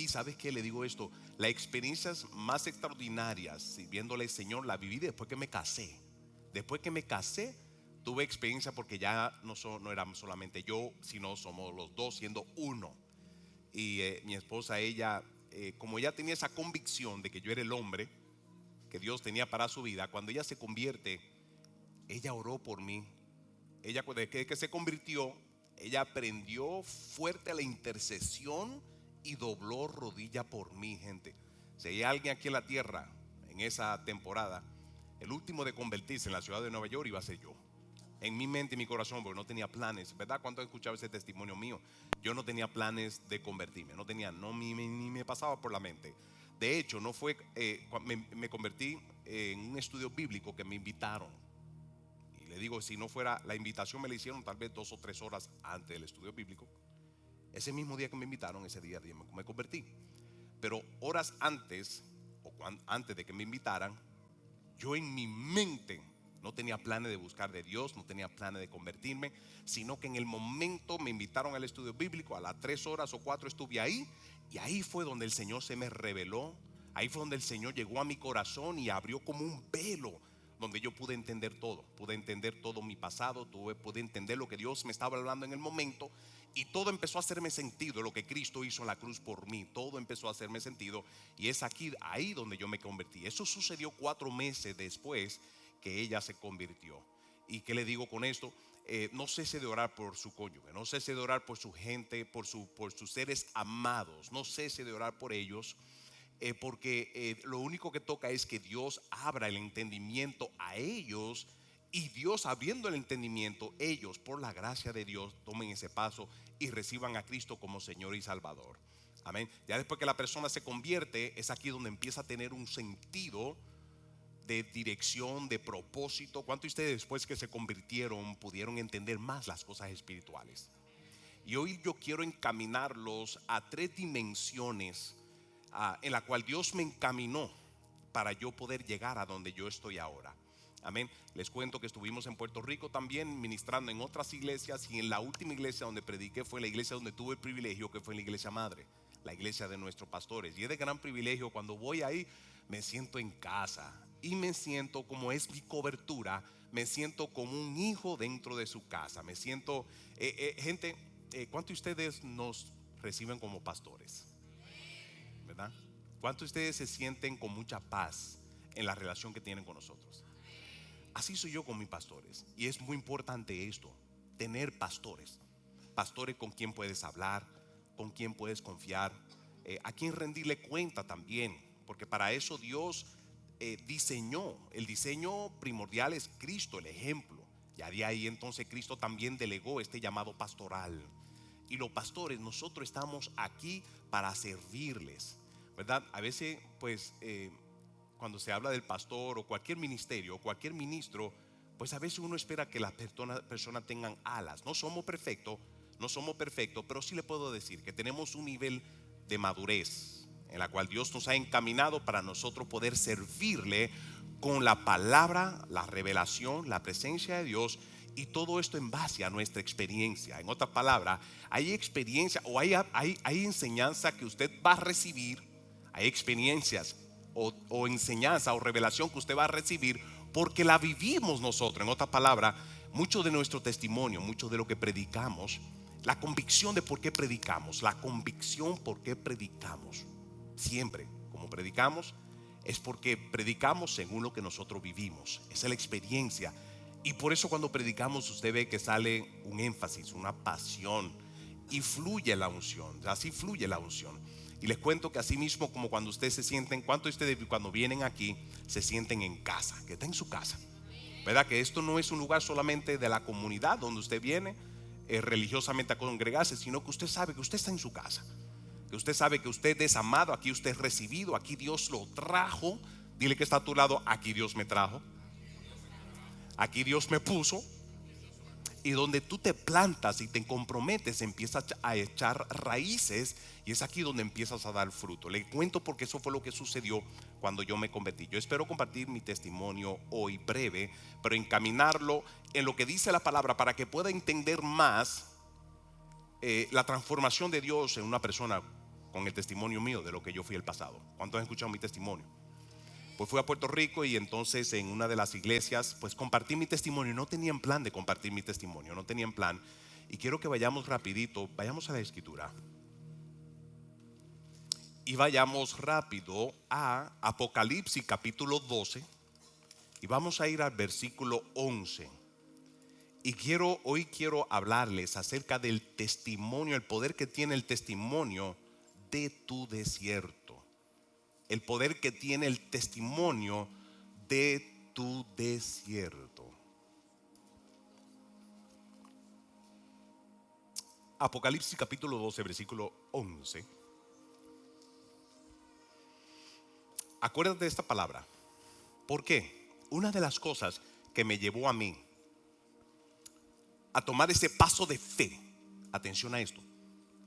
¿sabes qué? Le digo esto: las experiencias más extraordinarias sirviéndole al Señor la viví después que me casé. Después que me casé tuve experiencia, porque ya no éramos solamente yo, sino somos los dos siendo uno. Y mi esposa, ella, como ella tenía esa convicción de que yo era el hombre que Dios tenía para su vida, cuando ella se convierte, ella oró por mí. Ella, desde que se convirtió, ella aprendió fuerte a la intercesión y dobló rodilla por mí, gente. Si hay alguien aquí en la tierra en esa temporada, el último de convertirse en la ciudad de Nueva York iba a ser yo. En mi mente y mi corazón, porque no tenía planes, ¿verdad? ¿Cuánto he escuchado ese testimonio mío? Yo no tenía planes de convertirme, no tenía, ni me pasaba por la mente. De hecho, no fue, me convertí en un estudio bíblico que me invitaron. Y le digo, si no fuera la invitación, me la hicieron tal vez 2 o 3 horas antes del estudio bíblico. Ese mismo día que me invitaron, ese día me convertí. Pero horas antes, antes de que me invitaran, yo en mi mente no tenía planes de buscar de Dios, no tenía planes de convertirme, sino que en el momento me invitaron al estudio bíblico. A las 3 horas o 4 estuve ahí, y ahí fue donde el Señor se me reveló. Ahí fue donde el Señor llegó a mi corazón y abrió como un velo, donde yo pude entender todo mi pasado, pude entender lo que Dios me estaba hablando en el momento. Y todo empezó a hacerme sentido, lo que Cristo hizo en la cruz por mí, todo empezó a hacerme sentido. Y es ahí donde yo me convertí. Eso sucedió 4 meses después que ella se convirtió. ¿Y qué le digo con esto? No cese de orar por su cónyuge, no cese de orar por su gente, por sus seres amados, no cese de orar por ellos. Porque lo único que toca es que Dios abra el entendimiento a ellos, y Dios abriendo el entendimiento, ellos por la gracia de Dios tomen ese paso y reciban a Cristo como Señor y Salvador. Amén. Ya después que la persona se convierte, es aquí donde empieza a tener un sentido de dirección, de propósito. ¿Cuántos de ustedes después que se convirtieron pudieron entender más las cosas espirituales? Y hoy yo quiero encaminarlos a 3 dimensiones en la cual Dios me encaminó para yo poder llegar a donde yo estoy ahora. Amén. Les cuento que estuvimos en Puerto Rico también ministrando en otras iglesias, y en la última iglesia donde prediqué fue la iglesia donde tuve el privilegio, que fue la iglesia madre, la iglesia de nuestros pastores. Y es de gran privilegio. Cuando voy ahí me siento en casa, y me siento, como es mi cobertura, me siento como un hijo dentro de su casa. Me siento, gente, ¿cuántos de ustedes nos reciben como pastores? ¿Verdad? ¿Cuántos de ustedes se sienten con mucha paz en la relación que tienen con nosotros? Así soy yo con mis pastores. Y es muy importante esto: tener pastores. Pastores con quien puedes hablar, con quien puedes confiar, a quien rendirle cuenta también. Porque para eso Dios diseñó. El diseño primordial es Cristo, el ejemplo. Ya de ahí entonces Cristo también delegó este llamado pastoral. Y los pastores, nosotros estamos aquí para servirles, ¿verdad? A veces pues cuando se habla del pastor o cualquier ministerio o cualquier ministro, pues a veces uno espera que las personas tengan alas. No somos perfectos, pero sí le puedo decir que tenemos un nivel de madurez en la cual Dios nos ha encaminado para nosotros poder servirle con la palabra, la revelación, la presencia de Dios. Y todo esto en base a nuestra experiencia. En otras palabras, hay experiencia o hay enseñanza que usted va a recibir. Hay experiencias o enseñanza o revelación que usted va a recibir porque la vivimos nosotros. En otras palabras, mucho de nuestro testimonio, mucho de lo que predicamos, la convicción de por qué predicamos, la convicción por qué predicamos, siempre como predicamos, es porque predicamos según lo que nosotros vivimos. Esa es la experiencia. Y por eso cuando predicamos usted ve que sale un énfasis, una pasión, y fluye la unción. Así fluye la unción. Y les cuento que así mismo como cuando ustedes se sienten, ¿cuántos de ustedes cuando vienen aquí se sienten en casa? Que está en su casa, ¿verdad? Que esto no es un lugar solamente de la comunidad donde usted viene religiosamente a congregarse, sino que usted sabe que usted está en su casa, que usted sabe que usted es amado, aquí usted es recibido, aquí Dios lo trajo. Dile que está a tu lado: aquí Dios me trajo, aquí Dios me puso. Y donde tú te plantas y te comprometes, empiezas a echar raíces, y es aquí donde empiezas a dar fruto. Le cuento porque eso fue lo que sucedió cuando yo me convertí. Yo espero compartir mi testimonio hoy breve, pero encaminarlo en lo que dice la palabra para que pueda entender más la transformación de Dios en una persona con el testimonio mío de lo que yo fui el pasado. ¿Cuántos han escuchado mi testimonio? Pues fui a Puerto Rico y entonces en una de las iglesias pues compartí mi testimonio. No tenían plan de compartir mi testimonio, no tenían plan. Y quiero que vayamos rapidito, vayamos a la escritura. Y vayamos rápido a Apocalipsis capítulo 12. Y vamos a ir al versículo 11. Y hoy quiero hablarles acerca del testimonio, el poder que tiene el testimonio de tu desierto. El poder que tiene el testimonio de tu desierto. Apocalipsis capítulo 12, versículo 11. Acuérdate de esta palabra. ¿Por qué? Una de las cosas que me llevó a mí a tomar ese paso de fe, atención a esto,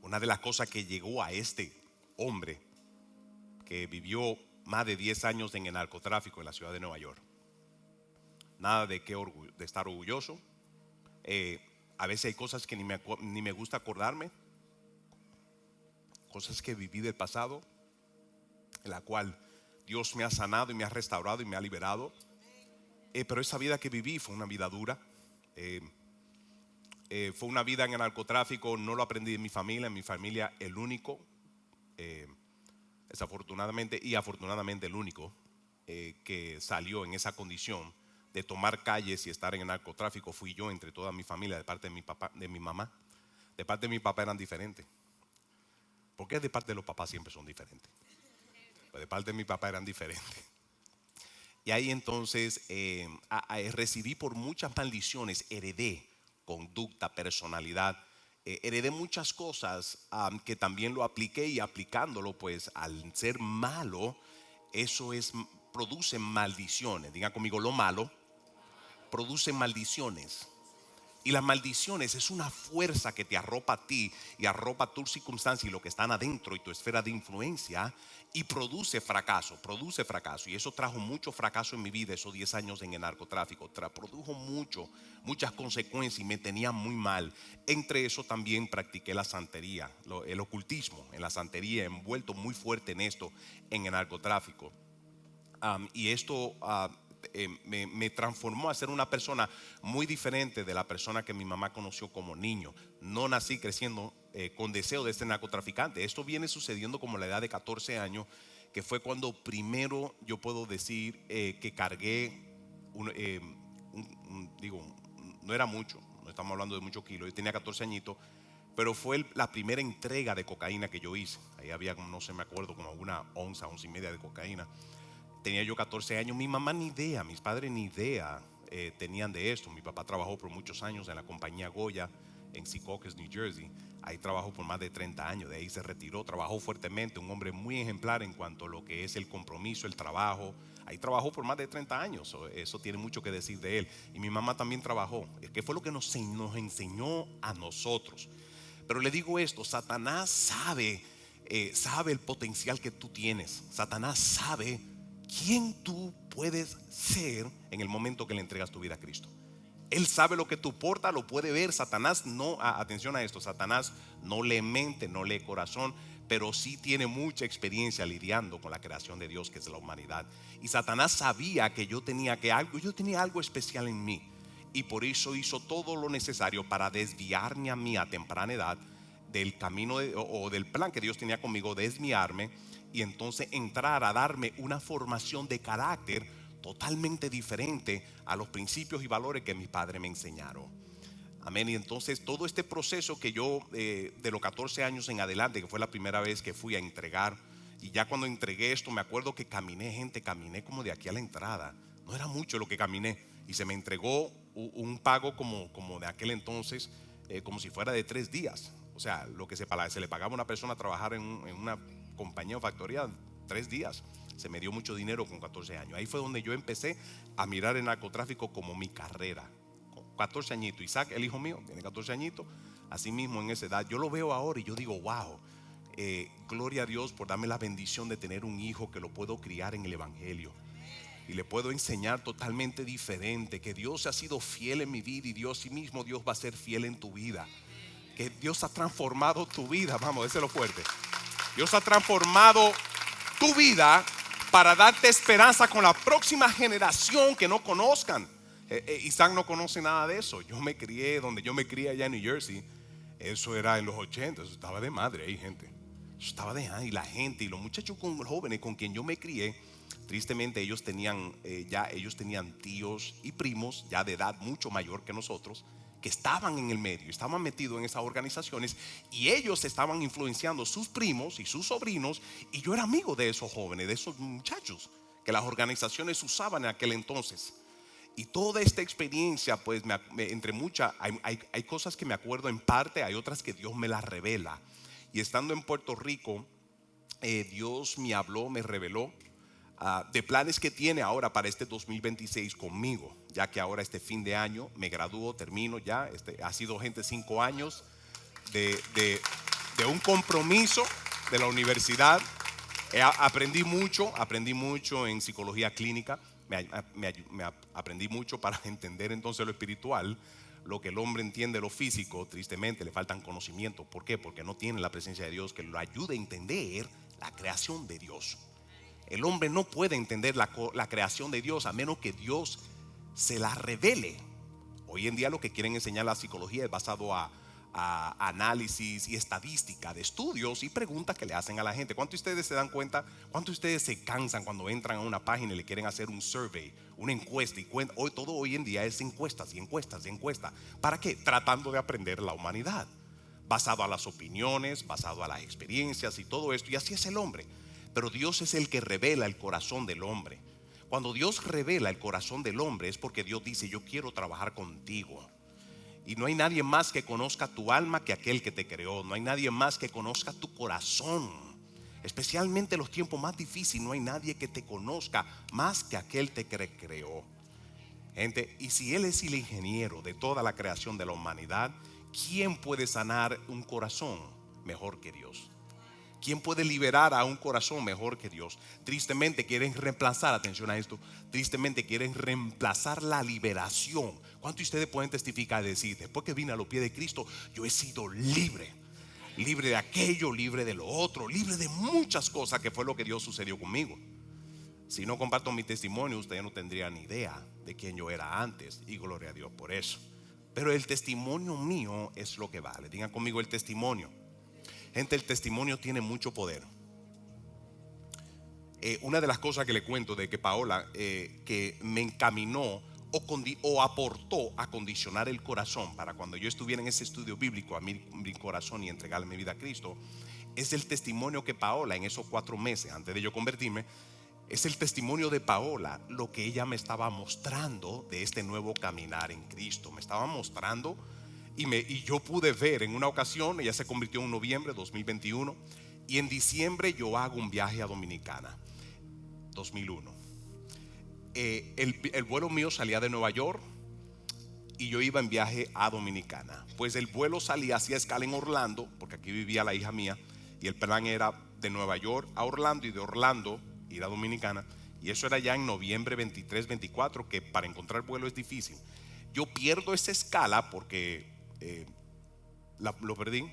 una de las cosas que llegó a este hombre que vivió más de 10 años en el narcotráfico en la ciudad de Nueva York, nada de estar orgulloso. A veces hay cosas que ni me gusta acordarme, cosas que viví del pasado, en la cual Dios me ha sanado y me ha restaurado y me ha liberado. Pero esa vida que viví fue una vida dura. Fue una vida en el narcotráfico, no lo aprendí en mi familia el único, desafortunadamente y afortunadamente el único que salió en esa condición de tomar calles y estar en el narcotráfico fui yo entre toda mi familia, de parte de mi papá, de mi mamá. De parte de mi papá eran diferentes. Porque de parte de los papás siempre son diferentes. Pero de parte de mi papá eran diferentes. Y ahí entonces recibí por muchas maldiciones, heredé conducta, personalidad, heredé muchas cosas que también lo apliqué, y aplicándolo pues al ser malo, eso produce maldiciones. Diga conmigo, lo malo produce maldiciones. Y las maldiciones es una fuerza que te arropa a ti y arropa tus circunstancias y lo que están adentro y tu esfera de influencia, y produce fracaso. Y eso trajo mucho fracaso en mi vida, esos 10 años en el narcotráfico. Produjo muchas consecuencias y me tenía muy mal. Entre eso también practiqué la santería, el ocultismo en la santería, envuelto muy fuerte en esto, en el narcotráfico. Y esto me transformó a ser una persona muy diferente de la persona que mi mamá conoció como niño. No nací creciendo con deseo de ser narcotraficante. Esto viene sucediendo como a la edad de 14 años, que fue cuando primero yo puedo decir que cargué digo, no era mucho, no estamos hablando de muchos kilos, yo tenía 14 añitos, pero fue la primera entrega de cocaína que yo hice. Ahí había, no sé, me acuerdo, como una onza y media de cocaína. Tenía yo 14 años, mi mamá ni idea, mis padres ni idea tenían de esto. Mi papá trabajó por muchos años en la compañía Goya en Secaucus, New Jersey. Ahí trabajó por más de 30 años, de ahí se retiró, trabajó fuertemente, un hombre muy ejemplar en cuanto a lo que es el compromiso, el trabajo. Ahí trabajó por más de 30 años, eso tiene mucho que decir de él. Y mi mamá también trabajó, que fue lo que nos enseñó a nosotros. Pero le digo esto, Satanás sabe el potencial que tú tienes. Satanás sabe quién tú puedes ser en el momento que le entregas tu vida a Cristo. Él sabe lo que tú portas, lo puede ver. Satanás no, atención a esto, Satanás no lee mente, no lee corazón, pero sí tiene mucha experiencia lidiando con la creación de Dios, que es la humanidad. Y Satanás sabía que yo tenía algo especial en mí, y por eso hizo todo lo necesario para desviarme a mí a temprana edad del camino o del plan que Dios tenía conmigo, desviarme, y entonces entrar a darme una formación de carácter totalmente diferente a los principios y valores que mis padres me enseñaron. Amén. Y entonces todo este proceso que yo de los 14 años en adelante, que fue la primera vez que fui a entregar, y ya cuando entregué esto, me acuerdo que caminé como de aquí a la entrada. No era mucho lo que caminé, y se me entregó un pago como de aquel entonces, como si fuera de 3 días. O sea, lo que se le pagaba a una persona a trabajar en una compañía o factoría 3 días. Se me dio mucho dinero con 14 años. Ahí fue donde yo empecé a mirar el narcotráfico como mi carrera. Con 14 añitos. Isaac, el hijo mío, tiene 14 añitos. Así mismo en esa edad. Yo lo veo ahora y yo digo, wow, gloria a Dios por darme la bendición de tener un hijo que lo puedo criar en el evangelio. Y le puedo enseñar totalmente diferente, que Dios ha sido fiel en mi vida, y Dios mismo, Dios va a ser fiel en tu vida. Que Dios ha transformado tu vida. Vamos, déselo fuerte. Dios ha transformado tu vida para darte esperanza con la próxima generación que no conozcan. Isaac no conoce nada de eso. Yo me crié donde yo me crié allá en New Jersey. Eso era en los 80, eso estaba de madre ahí, gente. Eso estaba de ahí, la gente y los muchachos jóvenes con quien yo me crié. Tristemente ellos tenían ellos tenían tíos y primos ya de edad mucho mayor que nosotros, que estaban en el medio, estaban metidos en esas organizaciones, y ellos estaban influenciando sus primos y sus sobrinos, y yo era amigo de esos jóvenes, de esos muchachos que las organizaciones usaban en aquel entonces. Y toda esta experiencia, pues entre muchas, hay cosas que me acuerdo en parte, hay otras que Dios me las revela. Y estando en Puerto Rico, Dios me habló, me reveló de planes que tiene ahora para este 2026 conmigo, ya que ahora este fin de año me gradúo, termino ya. Ha sido, gente, 5 años de un compromiso de la universidad. Aprendí mucho en psicología clínica. Aprendí mucho para entender entonces lo espiritual. Lo que el hombre entiende lo físico, tristemente le faltan conocimientos. ¿Por qué? Porque no tiene la presencia de Dios que lo ayude a entender la creación de Dios. El hombre no puede entender la creación de Dios a menos que Dios se la revele. Hoy en día lo que quieren enseñar la psicología es basado a análisis y estadística de estudios y preguntas que le hacen a la gente. ¿Cuántos de ustedes se dan cuenta? ¿Cuántos de ustedes se cansan cuando entran a una página y le quieren hacer un survey, una encuesta? Y todo hoy en día es encuestas y encuestas y encuestas. ¿Para qué? Tratando de aprender la humanidad, basado a las opiniones, basado a las experiencias y todo esto. Y así es el hombre. Pero Dios es el que revela el corazón del hombre. Cuando Dios revela el corazón del hombre es porque Dios dice: yo quiero trabajar contigo. Y no hay nadie más que conozca tu alma que aquel que te creó. No hay nadie más que conozca tu corazón. Especialmente en los tiempos más difíciles, no hay nadie que te conozca más que aquel que te creó. Gente, y si Él es el ingeniero de toda la creación de la humanidad, ¿quién puede sanar un corazón mejor que Dios? ¿Quién puede liberar a un corazón mejor que Dios? Tristemente quieren reemplazar, atención a esto, tristemente quieren reemplazar la liberación. ¿Cuántos de ustedes pueden testificar y decir: después que vine a los pies de Cristo, yo he sido libre? Libre de aquello, libre de lo otro, libre de muchas cosas, que fue lo que Dios sucedió conmigo. Si no comparto mi testimonio, ustedes no tendrían ni idea de quién yo era antes, y gloria a Dios por eso. Pero el testimonio mío es lo que vale. Digan conmigo: el testimonio. Gente, el testimonio tiene mucho poder. Una de las cosas que le cuento de que Paola, que me encaminó o aportó a condicionar el corazón para cuando yo estuviera en ese estudio bíblico, a mi corazón y entregarle mi vida a Cristo, es el testimonio que Paola, en esos 4 meses antes de yo convertirme, es el testimonio de Paola, lo que ella me estaba mostrando de este nuevo caminar en Cristo. Me estaba mostrando. Y yo pude ver en una ocasión, ella se convirtió en noviembre de 2021, y en diciembre yo hago un viaje a Dominicana, 2001. El vuelo mío salía de Nueva York y yo iba en viaje a Dominicana. Pues el vuelo salía, hacía escala en Orlando, porque aquí vivía la hija mía, y el plan era de Nueva York a Orlando y de Orlando ir a Dominicana. Y eso era ya en noviembre 23, 24, que para encontrar vuelo es difícil. Yo pierdo esa escala porque lo perdí,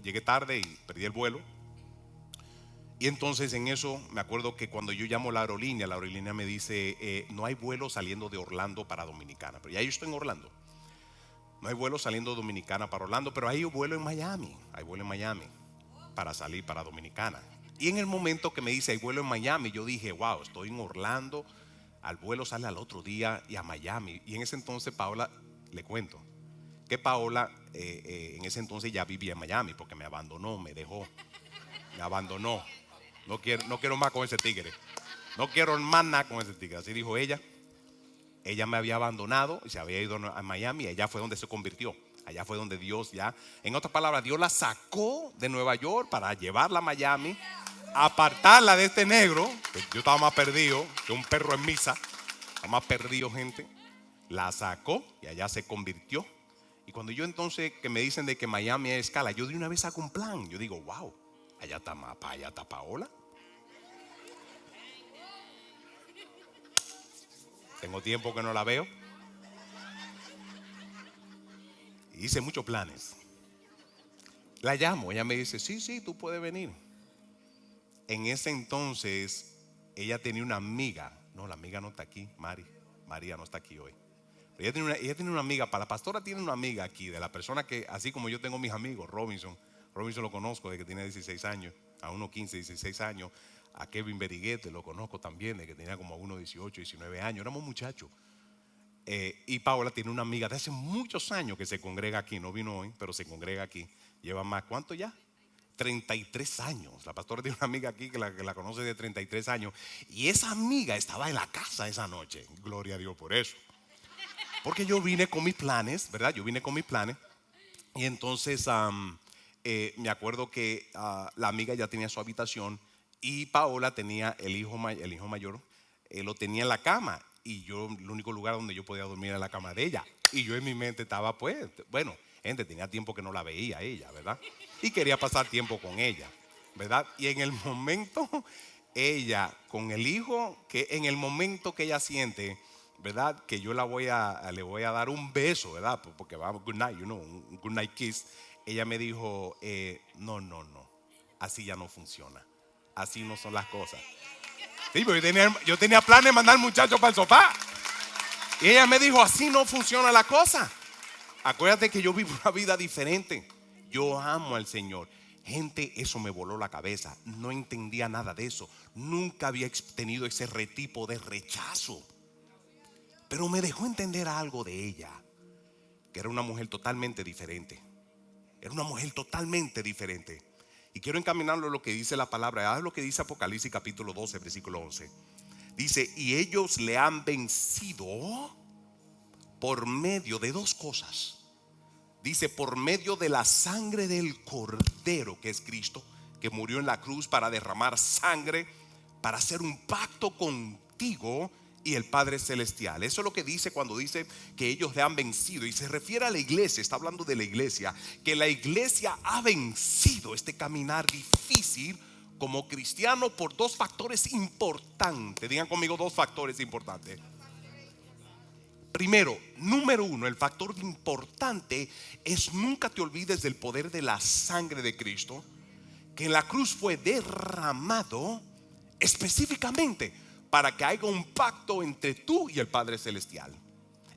llegué tarde y perdí el vuelo. Y entonces en eso me acuerdo que cuando yo llamo a la aerolínea me dice: no hay vuelo saliendo de Orlando para Dominicana. Pero ya yo estoy en Orlando. No hay vuelo saliendo de Dominicana para Orlando, pero hay vuelo en Miami. Hay vuelo en Miami para salir para Dominicana. Y en el momento que me dice hay vuelo en Miami, yo dije: wow, estoy en Orlando, al vuelo sale al otro día y a Miami. Y en ese entonces Paola, le cuento que Paola en ese entonces ya vivía en Miami, porque me abandonó, me dejó, me abandonó. No quiero más con ese tigre. No quiero más nada con ese tigre. Así dijo ella. Ella me había abandonado y se había ido a Miami. Allá fue donde se convirtió. Allá fue donde Dios ya, en otras palabras, Dios la sacó de Nueva York para llevarla a Miami, apartarla de este negro, que yo estaba más perdido que un perro en misa. Estaba más perdido, gente. La sacó y allá se convirtió. Y cuando yo entonces, que me dicen de que Miami es escala, yo de una vez hago un plan. Yo digo: wow, allá está Paola. Tengo tiempo que no la veo. Y hice muchos planes. La llamo, ella me dice: sí, tú puedes venir. en ese entonces ella tenía una amiga. No, la amiga no está aquí, María no está aquí hoy. Ella tiene una amiga, para la pastora tiene una amiga aquí, de la persona que, así como yo tengo mis amigos, Robinson lo conozco desde que tenía 16 años, a unos 15, 16 años. A Kevin Beriguete lo conozco también desde que tenía como unos 18, 19 años, éramos muchachos. Y Paola tiene una amiga de hace muchos años que se congrega aquí, no vino hoy, pero se congrega aquí. Lleva más, ¿cuánto ya? 33 años. La pastora tiene una amiga aquí que la conoce de 33 años. Y esa amiga estaba en la casa esa noche. Gloria a Dios por eso. Porque yo vine con mis planes, ¿verdad? Yo vine con mis planes. Y entonces me acuerdo que la amiga ya tenía su habitación y Paola tenía el hijo mayor, lo tenía en la cama. Y yo, el único lugar donde yo podía dormir era en la cama de ella. Y yo en mi mente estaba, pues, bueno, gente, tenía tiempo que no la veía ella, ¿verdad? Y quería pasar tiempo con ella, ¿verdad? Y en el momento, ella con el hijo, que en el momento que ella siente, ¿verdad? Que yo le voy a dar un beso, ¿verdad? Porque vamos, good night, un good night kiss. Ella me dijo, no, así ya no funciona. Así no son las cosas. Sí, pero yo tenía planes de mandar al muchacho para el sofá. Y ella me dijo, así no funciona la cosa. Acuérdate que yo vivo una vida diferente. Yo amo al Señor. Gente, eso me voló la cabeza. No entendía nada de eso. Nunca había tenido ese tipo de rechazo. Pero me dejó entender algo de ella, que era una mujer totalmente diferente. Era una mujer totalmente diferente. Y quiero encaminarlo a lo que dice la palabra. Es lo que dice Apocalipsis capítulo 12, versículo 11. Dice, y ellos le han vencido por medio de dos cosas. Dice, por medio de la sangre del Cordero, que es Cristo, que murió en la cruz para derramar sangre, para hacer un pacto contigo y el Padre Celestial. Eso es lo que dice cuando dice que ellos le han vencido. Y se refiere a la iglesia, está hablando de la iglesia, que la iglesia ha vencido este caminar difícil como cristiano por dos factores importantes. Digan conmigo, dos factores importantes. Primero, número uno, el factor importante es nunca te olvides del poder de la sangre de Cristo, que en la cruz fue derramado específicamente para que haya un pacto entre tú y el Padre Celestial.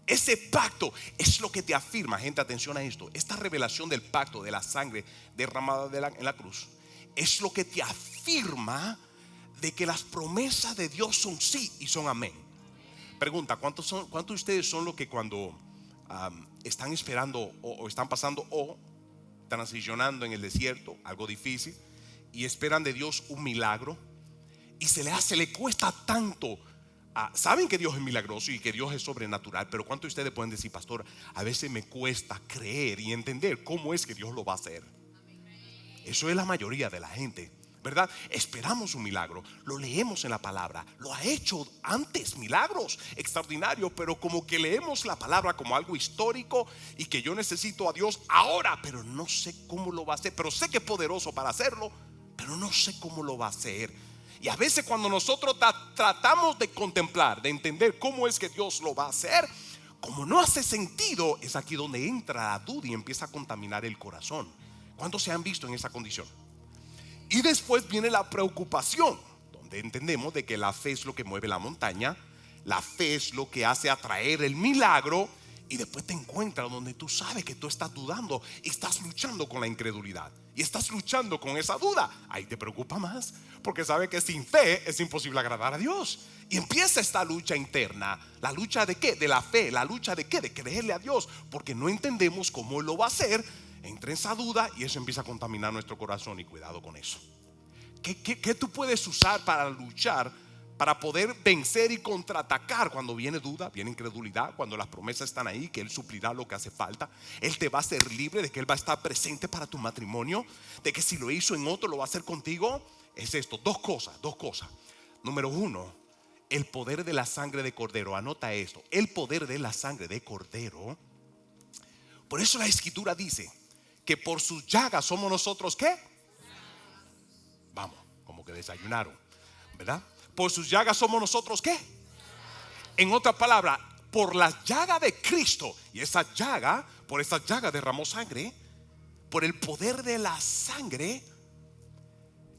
Ese pacto es lo que te afirma, gente, atención a esto. Esta revelación del pacto de la sangre derramada en la cruz es lo que te afirma de que las promesas de Dios son sí y son amén. Pregunta, ¿cuántos de ustedes son los que cuando están esperando o están pasando o transicionando en el desierto, algo difícil, y esperan de Dios un milagro y le cuesta tanto? Saben que Dios es milagroso y que Dios es sobrenatural, pero ¿cuántos de ustedes pueden decir, pastor, a veces me cuesta creer y entender cómo es que Dios lo va a hacer? Eso es la mayoría de la gente, ¿verdad? Esperamos un milagro, lo leemos en la palabra, lo ha hecho antes, milagros extraordinarios, pero como que leemos la palabra como algo histórico y que yo necesito a Dios ahora, pero no sé cómo lo va a hacer. Pero sé que es poderoso para hacerlo, pero no sé cómo lo va a hacer. Y a veces cuando nosotros tratamos de contemplar, de entender cómo es que Dios lo va a hacer, como no hace sentido, es aquí donde entra la duda y empieza a contaminar el corazón. ¿Cuántos se han visto en esa condición? Y después viene la preocupación, donde entendemos de que la fe es lo que mueve la montaña, la fe es lo que hace atraer el milagro. Y después te encuentras donde tú sabes que tú estás dudando y estás luchando con la incredulidad y estás luchando con esa duda. Ahí te preocupa más, porque sabes que sin fe es imposible agradar a Dios. Y empieza esta lucha interna. ¿La lucha de qué? De la fe. ¿La lucha de qué? De creerle a Dios, porque no entendemos cómo Él lo va a hacer. Entra esa duda y eso empieza a contaminar nuestro corazón. Y cuidado con eso. ¿Qué tú puedes usar para luchar, para poder vencer y contraatacar cuando viene duda, viene incredulidad, cuando las promesas están ahí, que Él suplirá lo que hace falta? Él te va a hacer libre, de que Él va a estar presente para tu matrimonio, de que si lo hizo en otro lo va a hacer contigo. Es esto, dos cosas. Número uno, el poder de la sangre de Cordero. Anota esto, el poder de la sangre de Cordero. Por eso la Escritura dice que por sus llagas somos nosotros, ¿qué? Vamos, como que desayunaron, ¿verdad? Por sus llagas somos nosotros, ¿qué? En otra palabra, por las llagas de Cristo. Y esa llaga, por esa llaga derramó sangre. Por el poder de la sangre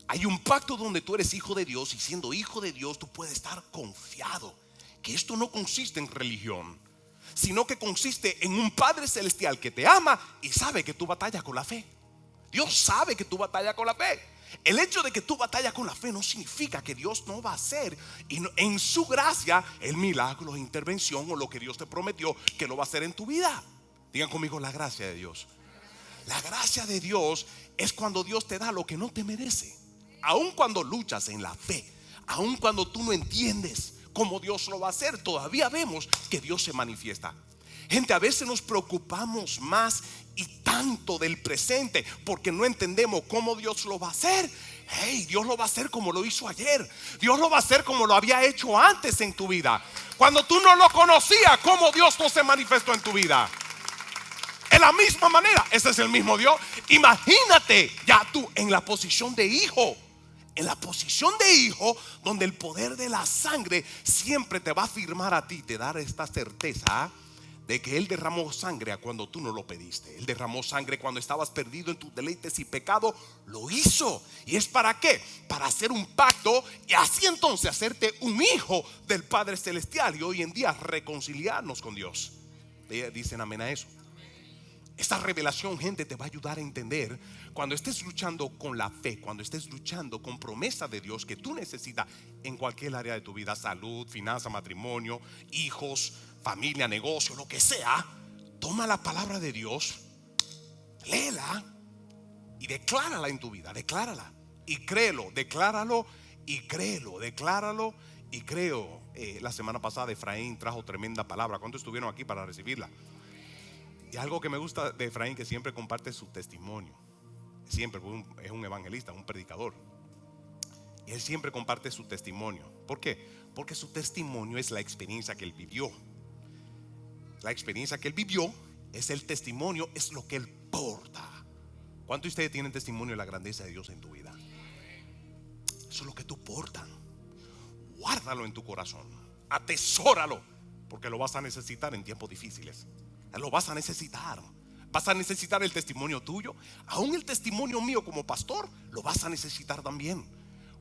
Hay un pacto donde tú eres hijo de Dios, y siendo hijo de Dios tú puedes estar confiado que esto no consiste en religión, sino que consiste en un Padre celestial que te ama y sabe que tú batallas con la fe. Dios sabe que tú batallas con la fe. El hecho de que tú batallas con la fe no significa que Dios no va a hacer en su gracia el milagro, intervención o lo que Dios te prometió que lo va a hacer en tu vida. Digan conmigo, la gracia de Dios. La gracia de Dios es cuando Dios te da lo que no te merece. Aun cuando luchas en la fe, aun cuando tú no entiendes cómo Dios lo va a hacer, todavía vemos que Dios se manifiesta. Gente, a veces nos preocupamos más y tanto del presente porque no entendemos cómo Dios lo va a hacer. Hey, Dios lo va a hacer como lo hizo ayer. Dios lo va a hacer como lo había hecho antes en tu vida. Cuando tú no lo conocías, cómo Dios no se manifestó en tu vida. En la misma manera, ese es el mismo Dios. Imagínate ya tú en la posición de hijo. En la posición de hijo, donde el poder de la sangre siempre te va a afirmar a ti, te dará esta certeza de que Él derramó sangre cuando tú no lo pediste. Él derramó sangre cuando estabas perdido en tus deleites y pecado. Lo hizo. ¿Y es para qué? Para hacer un pacto y así entonces hacerte un hijo del Padre Celestial, y hoy en día reconciliarnos con Dios. Dicen amén a eso. Esta revelación, gente, te va a ayudar a entender cuando estés luchando con la fe, cuando estés luchando con promesa de Dios que tú necesitas en cualquier área de tu vida: salud, finanza, matrimonio, hijos, familia, negocio, lo que sea. Toma la palabra de Dios, léela y declárala en tu vida. Declárala y créelo, decláralo y créelo, decláralo y creo. La semana pasada Efraín trajo tremenda palabra. ¿Cuántos estuvieron aquí para recibirla? Y algo que me gusta de Efraín, que siempre comparte su testimonio. Siempre es un evangelista, un predicador. Y él siempre comparte su testimonio. ¿Por qué? Porque su testimonio es la experiencia que él vivió. La experiencia que él vivió es el testimonio, es lo que él porta. ¿Cuántos de ustedes tienen testimonio de la grandeza de Dios en tu vida? Eso es lo que tú portas. Guárdalo en tu corazón, atesóralo, porque lo vas a necesitar en tiempos difíciles. Lo vas a necesitar. Vas a necesitar el testimonio tuyo. Aún el testimonio mío como pastor lo vas a necesitar también.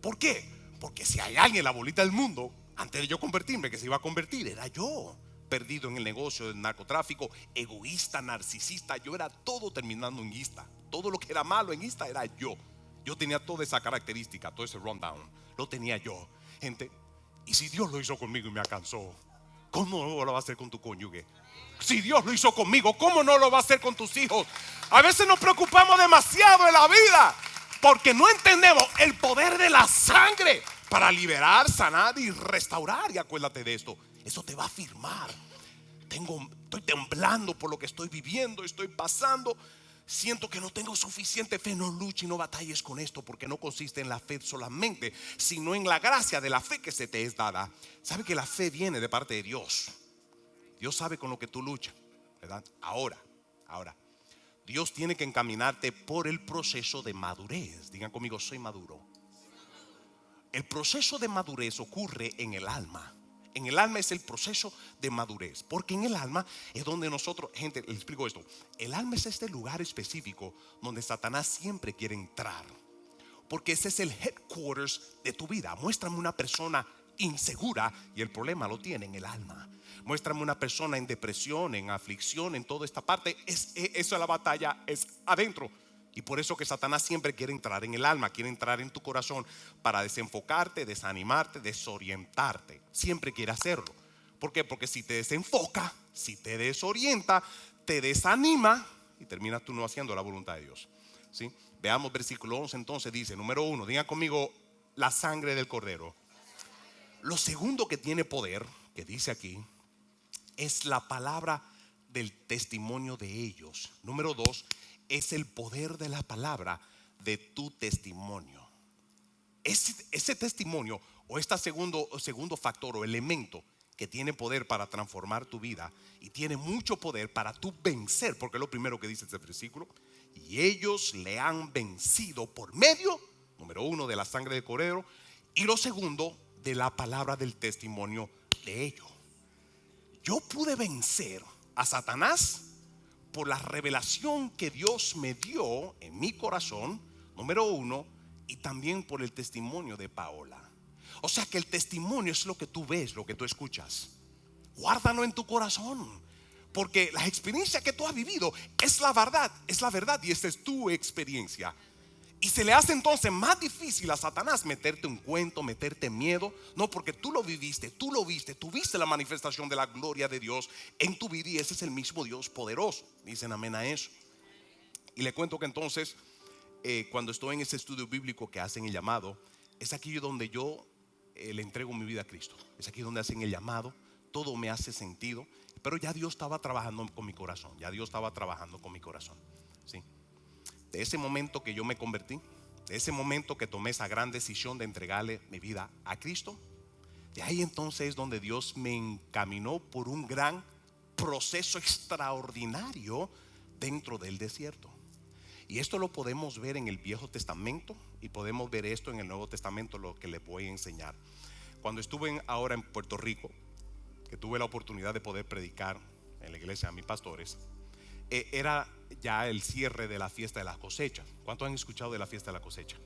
¿Por qué? Porque si hay alguien en la bolita del mundo, antes de yo convertirme, que se iba a convertir, era yo. Perdido en el negocio del narcotráfico, egoísta, narcisista. Yo era todo terminando en ista. Todo lo que era malo en ista era yo. Yo tenía toda esa característica, todo ese rundown. Lo tenía yo. Gente, y si Dios lo hizo conmigo y me alcanzó, ¿cómo no lo va a hacer con tu cónyuge? Si Dios lo hizo conmigo, ¿cómo no lo va a hacer con tus hijos? A veces nos preocupamos demasiado en la vida porque no entendemos el poder de la sangre para liberar, sanar y restaurar. Y acuérdate de esto, eso te va a afirmar. Estoy temblando por lo que estoy viviendo, estoy pasando. Siento que no tengo suficiente fe. No luches y no batalles con esto, porque no consiste en la fe solamente, sino en la gracia de la fe que se te es dada. Sabe que la fe viene de parte de Dios. Dios sabe con lo que tú luchas, ¿verdad? Ahora, Dios tiene que encaminarte por el proceso de madurez. Digan conmigo, soy maduro. El proceso de madurez ocurre en el alma. En el alma es el proceso de madurez, porque en el alma es donde nosotros, gente, les explico esto. El alma es este lugar específico donde Satanás siempre quiere entrar, porque ese es el headquarters de tu vida. Muéstrame una persona insegura y el problema lo tiene en el alma. Muéstrame una persona en depresión, en aflicción, en toda esta parte. Eso es la batalla, es adentro. Y por eso que Satanás siempre quiere entrar en el alma, quiere entrar en tu corazón para desenfocarte, desanimarte, desorientarte. Siempre quiere hacerlo. ¿Por qué? Porque si te desenfoca, si te desorienta, te desanima y terminas tú no haciendo la voluntad de Dios. ¿Sí? Veamos versículo 11 entonces, dice, número 1, digan conmigo, la sangre del cordero. Lo segundo que tiene poder, que dice aquí, es la palabra del testimonio de ellos. Número 2, es el poder de la palabra de tu testimonio. Ese testimonio o este segundo factor o elemento que tiene poder para transformar tu vida y tiene mucho poder para tú vencer, porque es lo primero que dice este versículo. Y ellos le han vencido por medio, número 1, de la sangre del cordero, y lo segundo, de la palabra del testimonio de ellos. Yo pude vencer a Satanás por la revelación que Dios me dio en mi corazón, número 1, y también por el testimonio de Paola. O sea que el testimonio es lo que tú ves, lo que tú escuchas. Guárdalo en tu corazón, porque la experiencia que tú has vivido es la verdad y esta es tu experiencia. Y se le hace entonces más difícil a Satanás meterte un cuento, meterte miedo. No, porque tú lo viviste, tú lo viste, tuviste la manifestación de la gloria de Dios en tu vida y ese es el mismo Dios poderoso. Dicen amén a eso. Y le cuento que entonces cuando estoy en ese estudio bíblico que hacen el llamado, es aquí donde yo le entrego mi vida a Cristo. Es aquí donde hacen el llamado, todo me hace sentido. Pero ya Dios estaba trabajando con mi corazón. Ya Dios estaba trabajando con mi corazón, ¿sí? De ese momento que yo me convertí, de ese momento que tomé esa gran decisión de entregarle mi vida a Cristo, de ahí entonces es donde Dios me encaminó por un gran proceso extraordinario dentro del desierto. Y esto lo podemos ver en el Viejo Testamento y podemos ver esto en el Nuevo Testamento, lo que les voy a enseñar. Cuando estuve ahora en Puerto Rico, que tuve la oportunidad de poder predicar en la iglesia a mis pastores, era ya el cierre de la fiesta de las cosechas. ¿Cuántos han escuchado de la fiesta de la cosecha?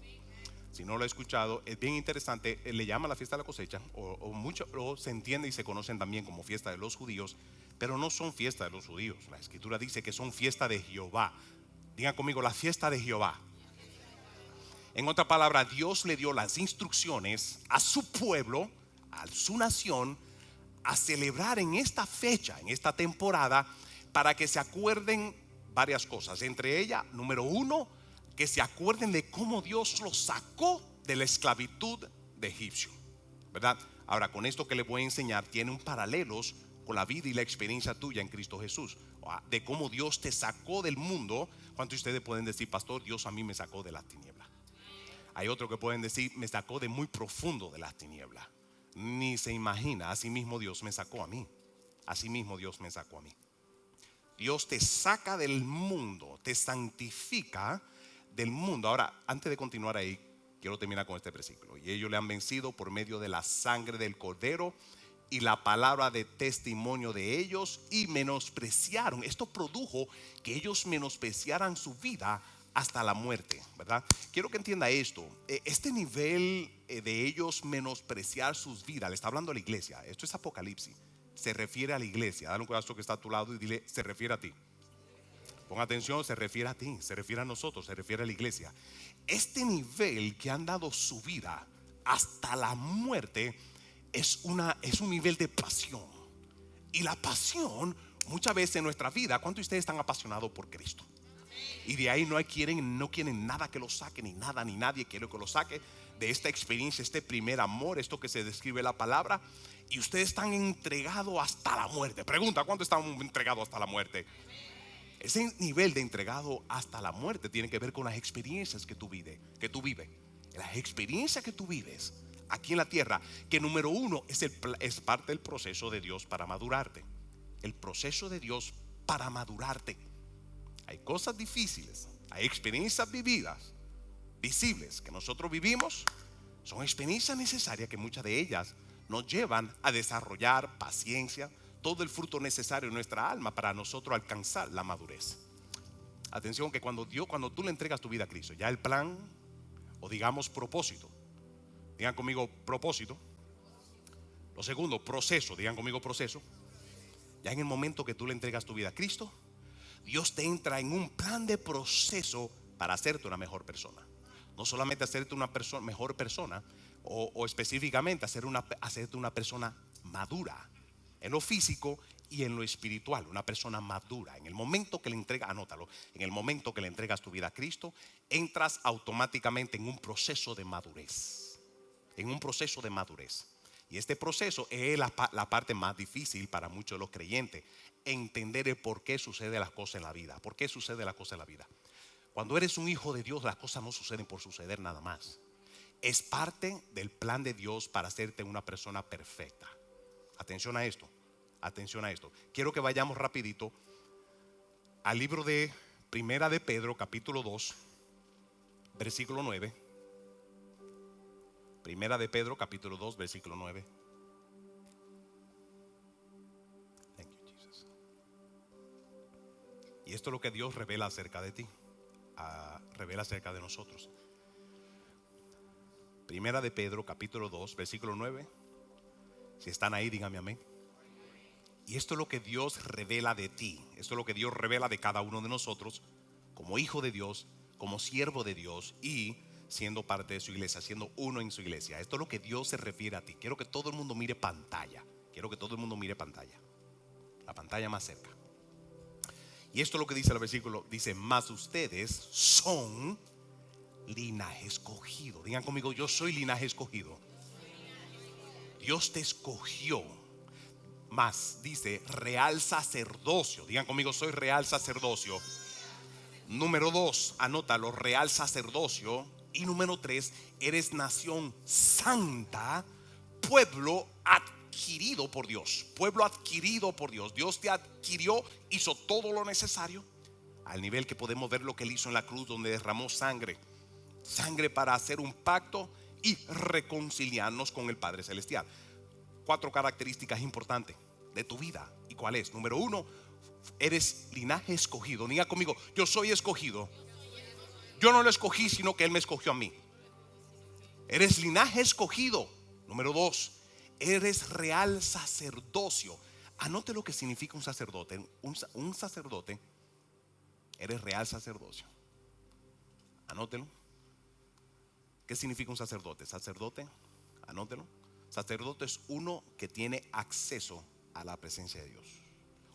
Si no lo he escuchado, es bien interesante. Le llaman la fiesta de la cosecha, o se entiende y se conocen también como fiesta de los judíos, pero no son fiesta de los judíos. La escritura dice que son fiesta de Jehová. Digan conmigo, la fiesta de Jehová. En otra palabra, Dios le dio las instrucciones a su pueblo, a su nación, a celebrar en esta fecha, en esta temporada, para que se acuerden varias cosas. Entre ellas, número uno, que se acuerden de cómo Dios los sacó de la esclavitud de Egipcio, ¿verdad? Ahora, con esto que les voy a enseñar, tiene un paralelos con la vida y la experiencia tuya en Cristo Jesús, de cómo Dios te sacó del mundo. ¿Cuántos de ustedes pueden decir, pastor, Dios a mí me sacó de las tinieblas? Hay otros que pueden decir, me sacó de muy profundo de las tinieblas. Ni se imagina, así mismo Dios me sacó a mí. Así mismo Dios me sacó a mí. Dios te saca del mundo, te santifica del mundo. Ahora, antes de continuar ahí, quiero terminar con este versículo. Y ellos le han vencido por medio de la sangre del cordero y la palabra de testimonio de ellos, y menospreciaron. Esto produjo que ellos menospreciaran su vida hasta la muerte, ¿verdad? Quiero que entienda esto. Este nivel de ellos menospreciar sus vidas, le está hablando a la iglesia. Esto es Apocalipsis, se refiere a la iglesia. Dale un codazo que está a tu lado y dile, se refiere a ti. Pon atención, se refiere a ti, se refiere a nosotros, se refiere a la iglesia. Este nivel que han dado su vida hasta la muerte es un nivel de pasión. Y la pasión, muchas veces en nuestra vida, ¿cuántos de ustedes están apasionados por Cristo? Y de ahí no quieren nada que los saque, ni nada, ni nadie quiere que los saque de esta experiencia, este primer amor, esto que se describe en la palabra. Y ustedes están entregados hasta la muerte. Pregunta, ¿cuántos están entregados hasta la muerte? Ese nivel de entregado hasta la muerte tiene que ver con las experiencias que tú vives. Las experiencias que tú vives aquí en la tierra, que número uno es parte del proceso de Dios para madurarte. El proceso de Dios para madurarte. Hay cosas difíciles, hay experiencias vividas, visibles, que nosotros vivimos. Son experiencias necesarias que muchas de ellas nos llevan a desarrollar paciencia, todo el fruto necesario en nuestra alma para nosotros alcanzar la madurez. Atención, que cuando tú le entregas tu vida a Cristo, ya el plan, o digamos propósito, digan conmigo propósito. Lo segundo, proceso, digan conmigo proceso. Ya en el momento que tú le entregas tu vida a Cristo, Dios te entra en un plan de proceso para hacerte una mejor persona. No solamente hacerte una mejor persona, o específicamente hacerte una persona madura en lo físico y en lo espiritual, una persona madura. En el momento que le entregas, anótalo, en el momento que le entregas tu vida a Cristo, entras automáticamente en un proceso de madurez. En un proceso de madurez. Y este proceso es la parte más difícil para muchos de los creyentes. Entender el por qué suceden las cosas en la vida. ¿Por qué sucede las cosas en la vida? Cuando eres un hijo de Dios, las cosas no suceden por suceder nada más. Es parte del plan de Dios para hacerte una persona perfecta. Atención a esto. Atención a esto. Quiero que vayamos rapidito al libro de Primera de Pedro, capítulo 2, versículo 9. Primera de Pedro, capítulo 2, versículo 9. Thank you, Jesus. Y esto es lo que Dios revela acerca de ti, revela acerca de nosotros. Primera de Pedro, capítulo 2, versículo 9. Si están ahí, díganme amén. Y esto es lo que Dios revela de ti. Esto es lo que Dios revela de cada uno de nosotros, como hijo de Dios, como siervo de Dios y siendo parte de su iglesia, siendo uno en su iglesia. Esto es lo que Dios se refiere a ti. Quiero que todo el mundo mire pantalla. Quiero que todo el mundo mire pantalla. La pantalla más cerca. Y esto es lo que dice el versículo. Dice, mas ustedes son linaje escogido. Digan conmigo, yo soy linaje escogido. Dios te escogió. Más dice real sacerdocio. Digan conmigo, soy real sacerdocio. Número 2, anótalo, real sacerdocio. Y número 3, eres nación santa, pueblo adquirido por Dios. Pueblo adquirido por Dios. Dios te adquirió, hizo todo lo necesario, al nivel que podemos ver lo que Él hizo en la cruz, donde derramó sangre. Sangre para hacer un pacto y reconciliarnos con el Padre Celestial. 4 características importantes de tu vida. ¿Y cuál es? Número 1, eres linaje escogido. Diga conmigo, yo soy escogido. Yo no lo escogí, sino que Él me escogió a mí. Eres linaje escogido. Número 2, eres real sacerdocio. Anote lo que significa un sacerdote. Un sacerdote, eres real sacerdocio. Anótelo. ¿Qué significa un sacerdote? Sacerdote, anótelo. Sacerdote es uno que tiene acceso a la presencia de Dios.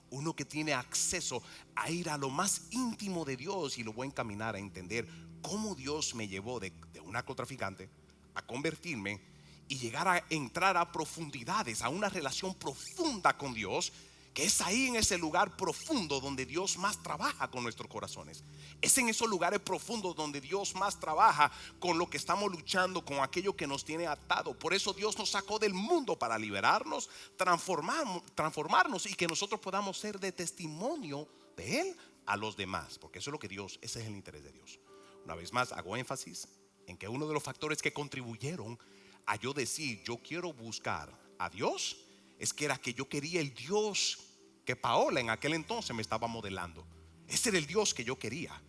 Uno que tiene acceso a ir a lo más íntimo de Dios y lo voy a encaminar a entender cómo Dios me llevó de un narcotraficante a convertirme y llegar a entrar a profundidades, a una relación profunda con Dios, que es ahí en ese lugar profundo donde Dios más trabaja con nuestros corazones. Es en esos lugares profundos donde Dios más trabaja con lo que estamos luchando, con aquello que nos tiene atado. Por eso Dios nos sacó del mundo para liberarnos, transformarnos y que nosotros podamos ser de testimonio de Él a los demás. Porque eso es lo que Dios, ese es el interés de Dios. Una vez más hago énfasis en que uno de los factores que contribuyeron a yo decir yo quiero buscar a Dios es que era que yo quería el Dios que Paola en aquel entonces me estaba modelando. Ese era el Dios que yo quería.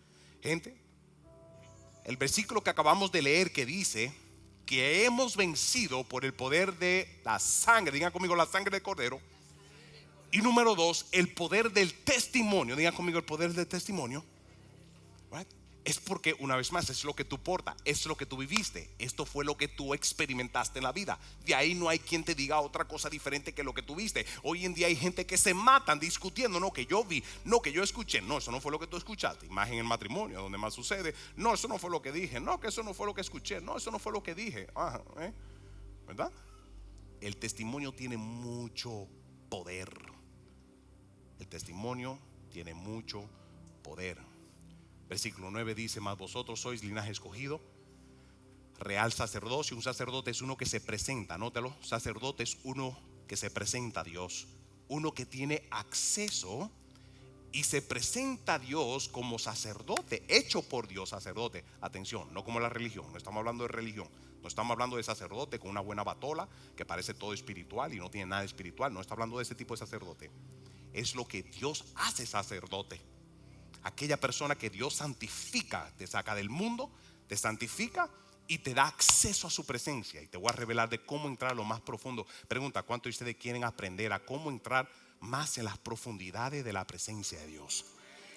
Gente, el versículo que acabamos de leer que dice que hemos vencido por el poder de la sangre, digan conmigo, la sangre del Cordero. Y número 2, el poder del testimonio. Digan conmigo, el poder del testimonio. Right? Es porque, una vez más, es lo que tú portas, es lo que tú viviste, esto fue lo que tú experimentaste en la vida. De ahí no hay quien te diga otra cosa diferente que lo que tú viste. Hoy en día hay gente que se matan discutiendo, no, que yo vi, no, que yo escuché. No, eso no fue lo que tú escuchaste. Imagen en matrimonio, donde más sucede. No, eso no fue lo que dije. No, que eso no fue lo que escuché. No, eso no fue lo que dije. Ajá, ¿verdad? El testimonio tiene mucho poder. El testimonio tiene mucho poder. Versículo 9 dice, mas vosotros sois linaje escogido, real sacerdocio. Un sacerdote es uno que se presenta, anótalo. Sacerdote es uno que se presenta a Dios, uno que tiene acceso y se presenta a Dios como sacerdote, hecho por Dios, sacerdote. Atención, no como la religión, no estamos hablando de religión. No estamos hablando de sacerdote con una buena batola que parece todo espiritual y no tiene nada espiritual. No está hablando de ese tipo de sacerdote. Es lo que Dios hace sacerdote. Aquella persona que Dios santifica, te saca del mundo, te santifica y te da acceso a su presencia. Y te voy a revelar de cómo entrar a lo más profundo. Pregunta, ¿cuántos de ustedes quieren aprender a cómo entrar más en las profundidades de la presencia de Dios?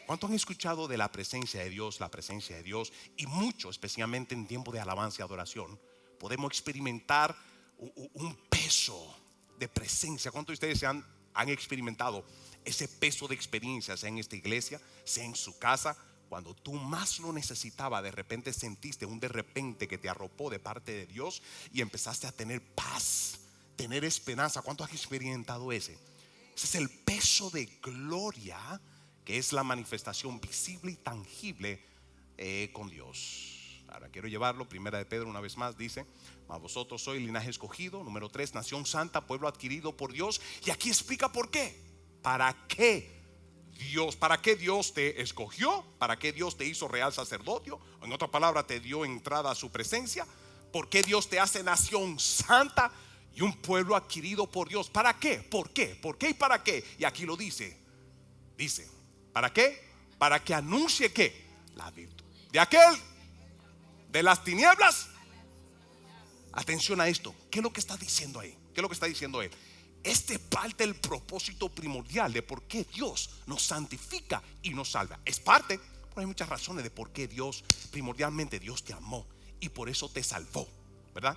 ¿Cuántos han escuchado de la presencia de Dios? La presencia de Dios, y mucho, especialmente en tiempo de alabanza y adoración, podemos experimentar un peso de presencia. ¿Cuántos de ustedes han experimentado ese peso de experiencia, sea en esta iglesia, sea en su casa? Cuando tú más lo necesitabas, de repente sentiste un de repente que te arropó de parte de Dios y empezaste a tener paz, tener esperanza. ¿Cuántos han experimentado ese? Ese es el peso de gloria, que es la manifestación visible y tangible con Dios. Ahora quiero llevarlo, primera de Pedro una vez más dice, mas vosotros sois linaje escogido. Número 3, nación santa, pueblo adquirido por Dios. Y aquí explica por qué. ¿Para qué Dios te escogió? ¿Para qué Dios te hizo real sacerdocio? En otra palabra, te dio entrada a su presencia. ¿Por qué Dios te hace nación santa y un pueblo adquirido por Dios? ¿Para qué? ¿Por qué? ¿Por qué y para qué? Y aquí lo dice. Dice, ¿para qué? Para que anuncie ¿qué? La virtud de aquel de las tinieblas Atención a esto. ¿Qué es lo que está diciendo ahí? ¿Qué es lo que está diciendo él? Este parte del propósito primordial de por qué Dios nos santifica y nos salva. Es parte, pero hay muchas razones de por qué Dios, primordialmente Dios te amó y por eso te salvó, ¿verdad?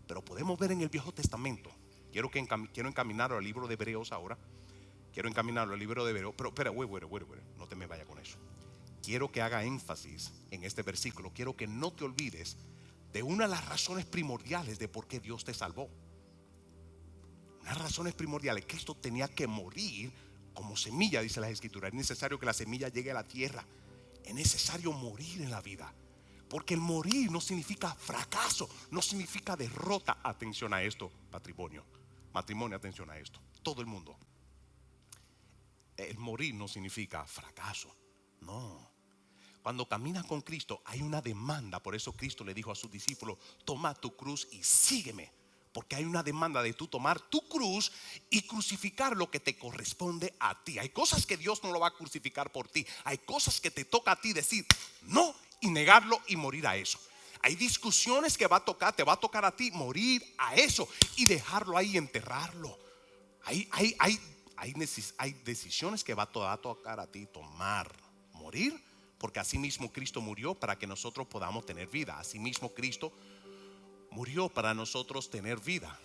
Pero podemos ver en el Viejo Testamento. Quiero encaminarlo al libro de Hebreos ahora. Quiero encaminarlo al libro de Hebreos. Pero espera, no te me vayas con eso. Quiero que haga énfasis en este versículo. Quiero que no te olvides de una de las razones primordiales de por qué Dios te salvó. Unas razones primordiales: Cristo tenía que morir como semilla, dice la Escritura. Es necesario que la semilla llegue a la tierra. Es necesario morir en la vida, porque el morir no significa fracaso, no significa derrota. Atención a esto, matrimonio, atención a esto, todo el mundo. El morir no significa fracaso, no. Cuando caminas con Cristo hay una demanda. Por eso Cristo le dijo a sus discípulos: toma tu cruz y sígueme. Porque hay una demanda de tú tomar tu cruz y crucificar lo que te corresponde a ti. Hay cosas que Dios no lo va a crucificar por ti. Hay cosas que te toca a ti decir no y negarlo y morir a eso. Hay discusiones que te va a tocar a ti morir a eso y dejarlo ahí, enterrarlo. Hay decisiones que va a tocar a ti tomar, morir. Porque así mismo Cristo murió para que nosotros podamos tener vida. Así mismo Cristo murió para nosotros tener vida.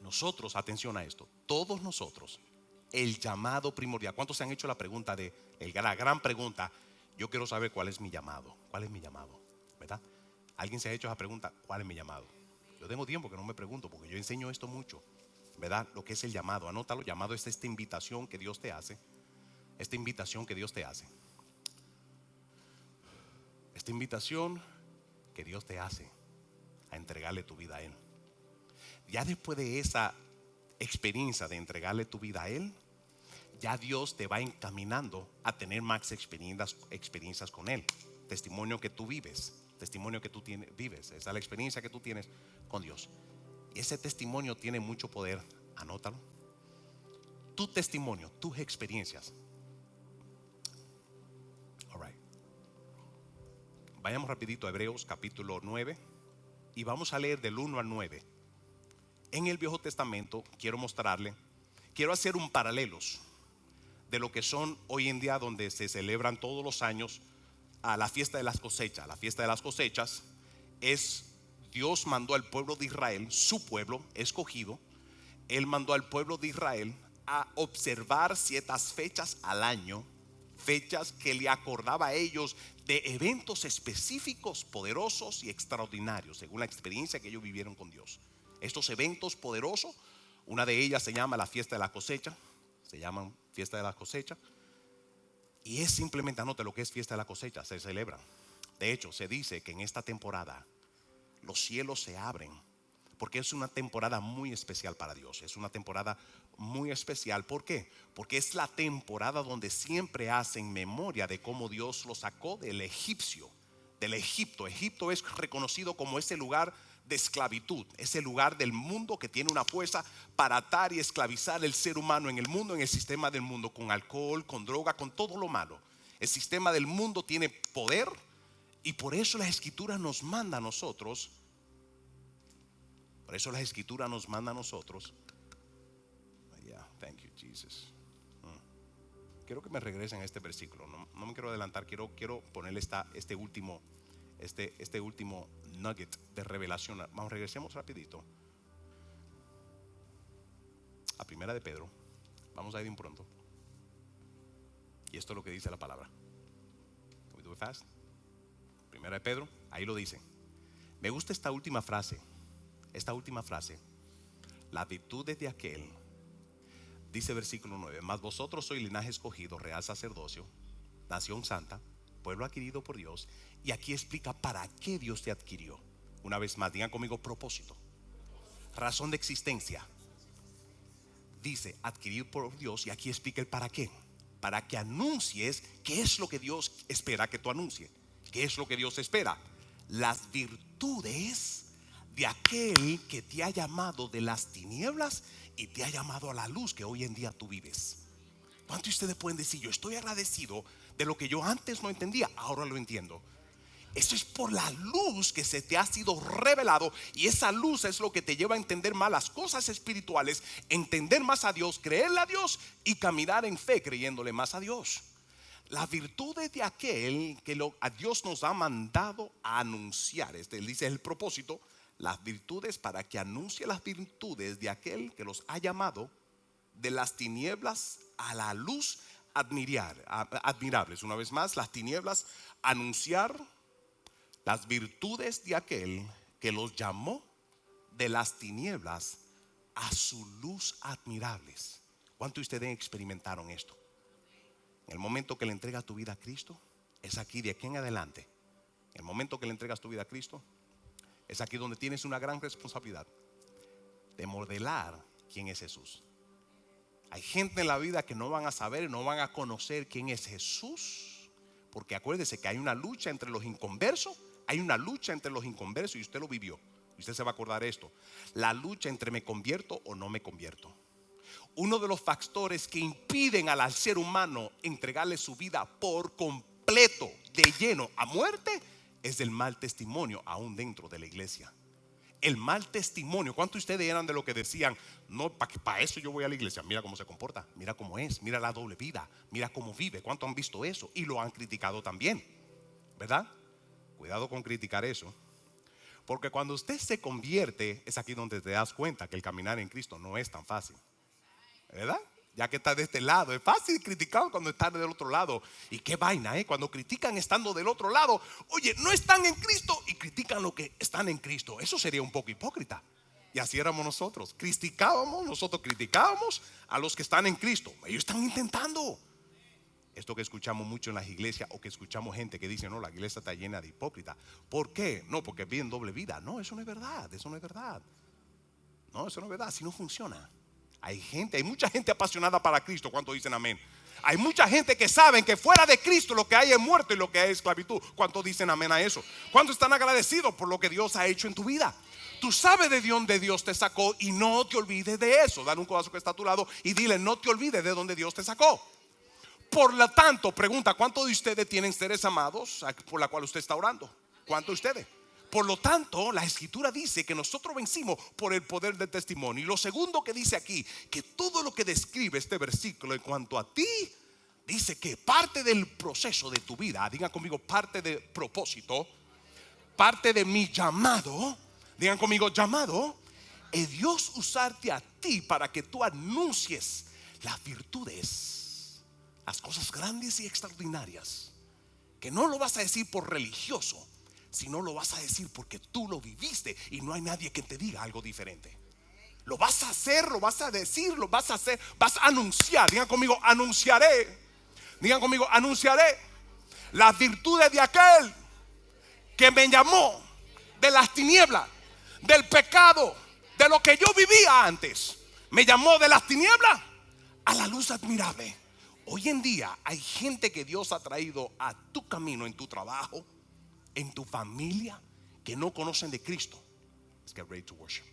Nosotros, atención a esto, todos nosotros, el llamado primordial. ¿Cuántos se han hecho la pregunta la gran pregunta? Yo quiero saber cuál es mi llamado. ¿Cuál es mi llamado? ¿Verdad? ¿Alguien se ha hecho esa pregunta? ¿Cuál es mi llamado? Yo tengo tiempo que no me pregunto, porque yo enseño esto mucho, ¿verdad? Lo que es el llamado. Anótalo. Llamado es esta invitación que Dios te hace. Esta invitación que Dios te hace. Esta invitación que Dios te hace a entregarle tu vida a Él. Ya después de esa experiencia de entregarle tu vida a Él, ya Dios te va encaminando a tener más experiencias con Él. Testimonio que tú vives. Testimonio que tú vives. Esa es la experiencia que tú tienes con Dios. Y ese testimonio tiene mucho poder. Anótalo. Tu testimonio, tus experiencias. Vayamos rapidito a Hebreos capítulo 9 y vamos a leer del 1 al 9. En el Viejo Testamento quiero hacer un paralelos de lo que son hoy en día, donde se celebran todos los años a la fiesta de las cosechas. La fiesta de las cosechas es: Dios mandó al pueblo de Israel, su pueblo escogido. Él mandó al pueblo de Israel a observar ciertas fechas al año, fechas que le acordaba a ellos de eventos específicos, poderosos y extraordinarios, según la experiencia que ellos vivieron con Dios. Estos eventos poderosos, una de ellas se llama la fiesta de la cosecha. Se llaman fiesta de la cosecha. Y es simplemente, anote lo que es fiesta de la cosecha, se celebra. De hecho, se dice que en esta temporada los cielos se abren, porque es una temporada muy especial para Dios. Es una temporada muy especial. ¿Por qué? Porque es la temporada donde siempre hacen memoria de cómo Dios lo sacó del Egipto. Egipto es reconocido como ese lugar de esclavitud, ese lugar del mundo que tiene una fuerza para atar y esclavizar el ser humano en el mundo, en el sistema del mundo, con alcohol, con droga, con todo lo malo. El sistema del mundo tiene poder, y por eso la Escritura nos manda a nosotros. Thank you, Jesus. Quiero que me regresen a este versículo. No me quiero adelantar. Quiero ponerle este último nugget de revelación. Vamos, regresemos rapidito a Primera de Pedro. Vamos a ir de un pronto. Y esto es lo que dice la palabra. Can we do it fast? Primera de Pedro, ahí lo dice. Me gusta esta última frase. Las virtudes de aquel. Dice versículo 9: mas vosotros sois linaje escogido, real sacerdocio, nación santa, pueblo adquirido por Dios. Y aquí explica para qué Dios te adquirió. Una vez más, digan conmigo: propósito, razón de existencia. Dice adquirir por Dios, y aquí explica el para qué. Para que anuncies qué es lo que Dios espera que tú anuncies. ¿Qué es lo que Dios espera? Las virtudes de aquel que te ha llamado de las tinieblas y te ha llamado a la luz que hoy en día tú vives. ¿Cuántos de ustedes pueden decir: yo estoy agradecido de lo que yo antes no entendía, ahora lo entiendo? Eso es por la luz que se te ha sido revelado, y esa luz es lo que te lleva a entender más las cosas espirituales, entender más a Dios, creerle a Dios y caminar en fe creyéndole más a Dios. Las virtudes de aquel que a Dios nos ha mandado a anunciar. Él dice el propósito, las virtudes para que anuncie las virtudes de aquel que los ha llamado de las tinieblas a la luz admirables. Una vez más, las tinieblas, anunciar las virtudes de aquel que los llamó de las tinieblas a su luz admirables. ¿Cuántos de ustedes experimentaron esto? En el momento que le entregas tu vida a Cristo, es aquí de aquí en adelante. En el momento que le entregas tu vida a Cristo, es aquí donde tienes una gran responsabilidad de modelar quién es Jesús. Hay gente en la vida que no van a saber, no van a conocer quién es Jesús, porque acuérdese que hay una lucha entre los inconversos. Hay una lucha entre los inconversos, y usted lo vivió. Usted se va a acordar de esto. La lucha entre me convierto o no me convierto. Uno de los factores que impiden al ser humano entregarle su vida por completo, de lleno, a muerte, es el mal testimonio aún dentro de la iglesia. El mal testimonio. ¿Cuántos de ustedes eran de lo que decían? No, para eso yo voy a la iglesia. Mira cómo se comporta, mira cómo es, mira la doble vida, mira cómo vive. ¿Cuántos han visto eso? Y lo han criticado también, ¿verdad? Cuidado con criticar eso, porque cuando usted se convierte, es aquí donde te das cuenta que el caminar en Cristo no es tan fácil, ¿verdad? Ya que está de este lado, es fácil criticar cuando están del otro lado. Y qué vaina, cuando critican estando del otro lado. Oye, no están en Cristo y critican lo que están en Cristo. Eso sería un poco hipócrita. Y así éramos nosotros. Nosotros criticábamos a los que están en Cristo. Ellos están intentando. Esto que escuchamos mucho en las iglesias, o que escuchamos gente que dice, no, la iglesia está llena de hipócritas. ¿Por qué? No, porque viven doble vida. No, eso no es verdad, eso no es verdad. No, eso no es verdad, así no funciona. Hay mucha gente apasionada para Cristo. ¿Cuántos dicen amén? Hay mucha gente que saben que fuera de Cristo lo que hay es muerte y lo que hay es esclavitud. ¿Cuántos dicen amén a eso? ¿Cuántos están agradecidos por lo que Dios ha hecho en tu vida? Tú sabes de dónde Dios te sacó y no te olvides de eso. Dale un codazo que está a tu lado y dile, no te olvides de dónde Dios te sacó. Por lo tanto, pregunta, ¿cuántos de ustedes tienen seres amados por la cual usted está orando? ¿Cuántos de ustedes? Por lo tanto, la escritura dice que nosotros vencimos por el poder del testimonio. Y lo segundo que dice aquí, que todo lo que describe este versículo en cuanto a ti, dice que parte del proceso de tu vida, digan conmigo, parte del propósito, parte de mi llamado, digan conmigo, llamado, es Dios usarte a ti para que tú anuncies las virtudes, las cosas grandes y extraordinarias, que no lo vas a decir por religioso, sino lo vas a decir porque tú lo viviste y no hay nadie que te diga algo diferente. Lo vas a hacer, lo vas a decir, lo vas a hacer, vas a anunciar. Digan conmigo, anunciaré. Digan conmigo, anunciaré las virtudes de aquel que me llamó de las tinieblas, del pecado, de lo que yo vivía antes. Me llamó de las tinieblas a la luz admirable. Hoy en día hay gente que Dios ha traído a tu camino, en tu trabajo, en tu familia, que no conocen de Cristo. Let's get ready to worship.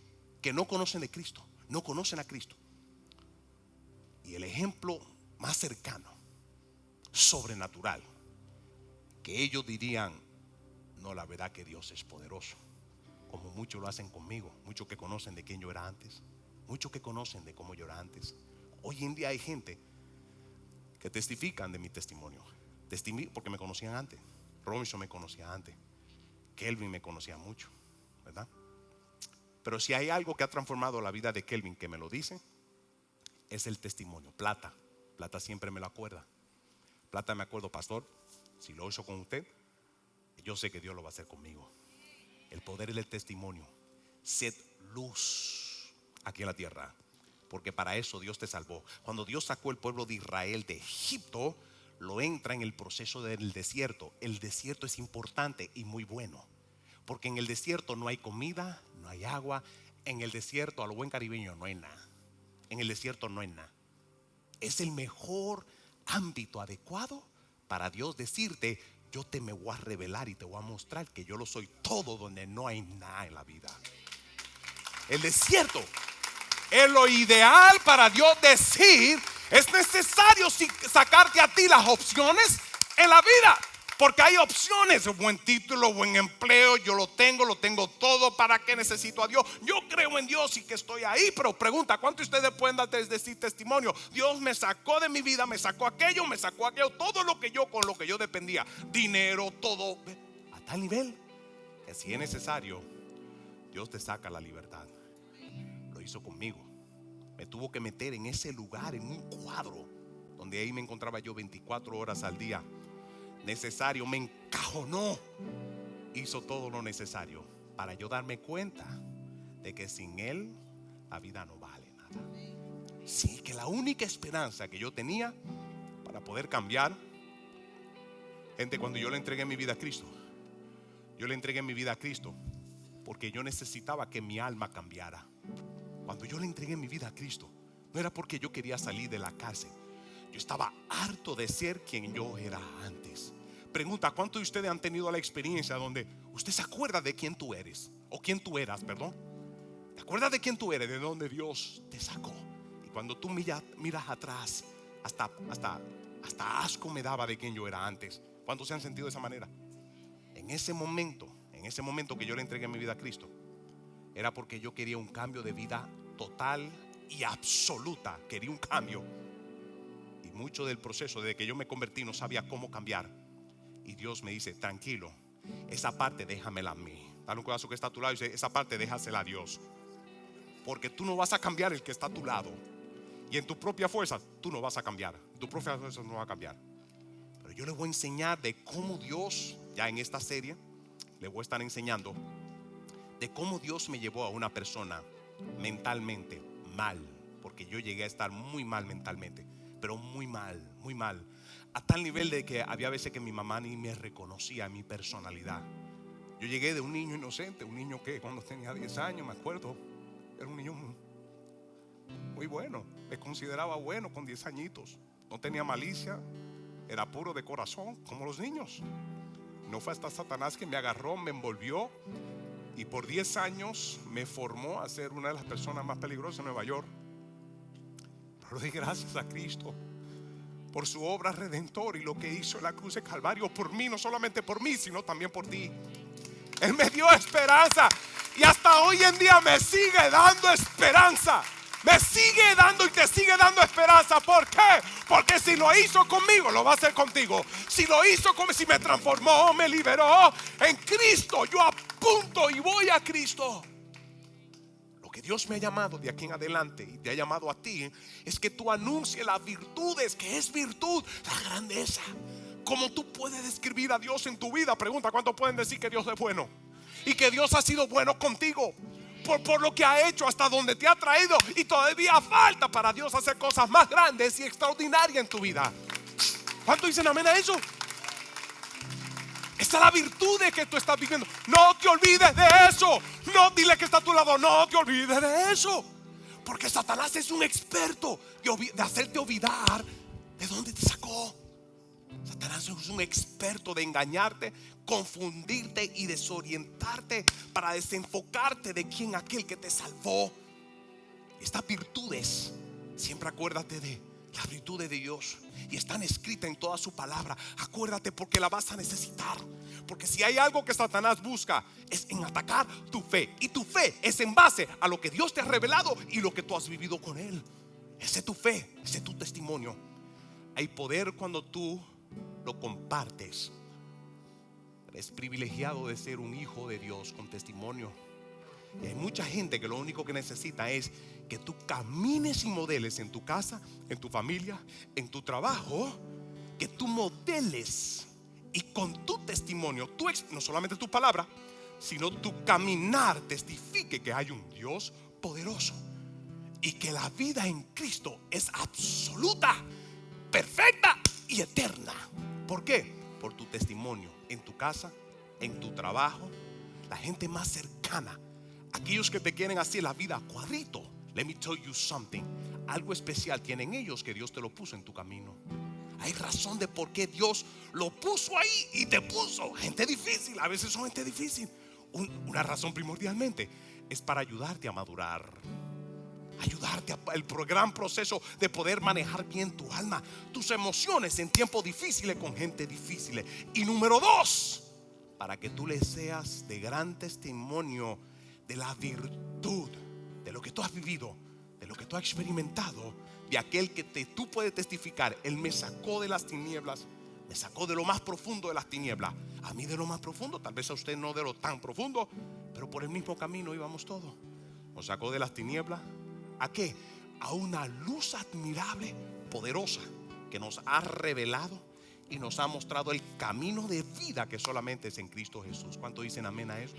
Que no conocen de Cristo, no conocen a Cristo. Y el ejemplo más cercano, sobrenatural, que ellos dirían, no, la verdad que Dios es poderoso, como muchos lo hacen conmigo. Muchos que conocen de quién yo era antes, muchos que conocen de cómo yo era antes. Hoy en día hay gente que testifican de mi testimonio, porque me conocían antes. Robinson me conocía antes, Kelvin me conocía mucho, ¿verdad? Pero si hay algo que ha transformado la vida de Kelvin, que me lo dice, es el testimonio. Plata siempre me lo acuerda. Plata me acuerdo, pastor, si lo hizo con usted, yo sé que Dios lo va a hacer conmigo. El poder del testimonio. Sed luz aquí en la tierra, porque para eso Dios te salvó. Cuando Dios sacó el pueblo de Israel de Egipto, lo entra en el proceso del desierto. El desierto es importante y muy bueno, porque en el desierto no hay comida, no hay agua. En el desierto, a lo buen caribeño, no hay nada. En el desierto no hay nada. Es el mejor ámbito adecuado para Dios decirte, yo te me voy a revelar y te voy a mostrar que yo lo soy todo donde no hay nada en la vida. El desierto es lo ideal para Dios decir, es necesario sacarte a ti las opciones en la vida. Porque hay opciones, buen título, buen empleo, yo lo tengo todo. ¿Para qué necesito a Dios? Yo creo en Dios y que estoy ahí. Pero pregunta, ¿cuántos de ustedes pueden decir testimonio? Dios me sacó de mi vida, me sacó aquello, todo lo que yo, con lo que yo dependía, dinero, todo, a tal nivel que si es necesario, Dios te saca la libertad. Lo hizo conmigo. Me tuvo que meter en ese lugar, en un cuadro, donde ahí me encontraba yo 24 horas al día. Necesario, me encajonó, hizo todo lo necesario para yo darme cuenta de que sin Él la vida no vale nada. Sí, que la única esperanza que yo tenía para poder cambiar, gente, cuando yo le entregué mi vida a Cristo, yo le entregué mi vida a Cristo porque yo necesitaba que mi alma cambiara. Cuando yo le entregué mi vida a Cristo, no era porque yo quería salir de la cárcel. Yo estaba harto de ser quien yo era antes. Pregunta, ¿cuántos de ustedes han tenido la experiencia donde usted se acuerda de quién tú eres? O quién tú eras, perdón. ¿Te acuerdas de quién tú eres? De dónde Dios te sacó. Y cuando tú miras atrás, hasta asco me daba de quién yo era antes. ¿Cuántos se han sentido de esa manera? En ese momento que yo le entregué mi vida a Cristo, era porque yo quería un cambio de vida total y absoluta. Quería un cambio. Y mucho del proceso, desde que yo me convertí, no sabía cómo cambiar. Y Dios me dice, tranquilo, esa parte déjamela a mí. Dale un codazo que está a tu lado y dice, esa parte déjasela a Dios. Porque tú no vas a cambiar el que está a tu lado. Y en tu propia fuerza tú no vas a cambiar. Tu propia fuerza no va a cambiar. Pero yo les voy a enseñar de cómo Dios, ya en esta serie, les voy a estar enseñando de cómo Dios me llevó a una persona mentalmente mal. Porque yo llegué a estar muy mal mentalmente. Pero muy mal, muy mal. A tal nivel de que había veces que mi mamá ni me reconocía mi personalidad. Yo llegué de un niño inocente, un niño que cuando tenía 10 años, me acuerdo, era un niño muy bueno. Me consideraba bueno con 10 añitos. No tenía malicia, era puro de corazón, como los niños. No fue hasta Satanás que me agarró, me envolvió y por 10 años me formó a ser una de las personas más peligrosas de Nueva York. Pero doy gracias a Cristo por su obra redentora y lo que hizo en la cruz de Calvario por mí, no solamente por mí, sino también por ti. Él me dio esperanza y hasta hoy en día me sigue dando esperanza. Me sigue dando y te sigue dando esperanza. ¿Por qué? Porque si lo hizo conmigo, lo va a hacer contigo. Si lo hizo conmigo, si me transformó, me liberó en Cristo, yo apunto y voy a Cristo. Que Dios me ha llamado de aquí en adelante y te ha llamado a ti es que tú anuncies las virtudes, que es virtud, la grandeza. ¿Cómo tú puedes describir a Dios en tu vida? Pregunta, ¿cuántos pueden decir que Dios es bueno? Y que Dios ha sido bueno contigo por lo que ha hecho, hasta donde te ha traído. Y todavía falta para Dios hacer cosas más grandes y extraordinarias en tu vida. ¿Cuántos dicen amén a eso? Esa es la virtud de que tú estás viviendo. No te olvides de eso. No, dile que está a tu lado, no te olvides de eso. Porque Satanás es un experto de hacerte olvidar de dónde te sacó. Satanás es un experto de engañarte, confundirte y desorientarte para desenfocarte de quién aquel que te salvó. Estas virtudes, siempre acuérdate de las virtudes de Dios y están escritas en toda su palabra. Acuérdate porque la vas a necesitar. Porque si hay algo que Satanás busca es en atacar tu fe. Y tu fe es en base a lo que Dios te ha revelado y lo que tú has vivido con Él. Esa es tu fe, ese es tu testimonio. Hay poder cuando tú lo compartes. Eres privilegiado de ser un hijo de Dios con testimonio. Y hay mucha gente que lo único que necesita es que tú camines y modeles en tu casa, en tu familia, en tu trabajo. Que tú modeles y con tu testimonio, no solamente tu palabra, sino tu caminar testifique que hay un Dios poderoso y que la vida en Cristo es absoluta, perfecta y eterna. ¿Por qué? Por tu testimonio en tu casa, en tu trabajo, la gente más cercana, aquellos que te quieren hacer la vida a cuadrito. Let me tell you something. Algo especial tienen ellos que Dios te lo puso en tu camino. Hay razón de por qué Dios lo puso ahí y te puso gente difícil. A veces son gente difícil. Una razón primordialmente es para ayudarte a madurar. ayudarte a el gran proceso de poder manejar bien tu alma, tus emociones en tiempos difíciles con gente difícil. Y número dos, para que tú le seas de gran testimonio de la virtud, de lo que tú has vivido, de lo que tú has experimentado, de aquel que tú puedes testificar. Él me sacó de las tinieblas, me sacó de lo más profundo de las tinieblas. A mí de lo más profundo, tal vez a usted no de lo tan profundo, pero por el mismo camino íbamos todos. Nos sacó de las tinieblas. ¿A qué? A una luz admirable, poderosa, que nos ha revelado y nos ha mostrado el camino de vida que solamente es en Cristo Jesús. ¿Cuánto dicen amén a eso?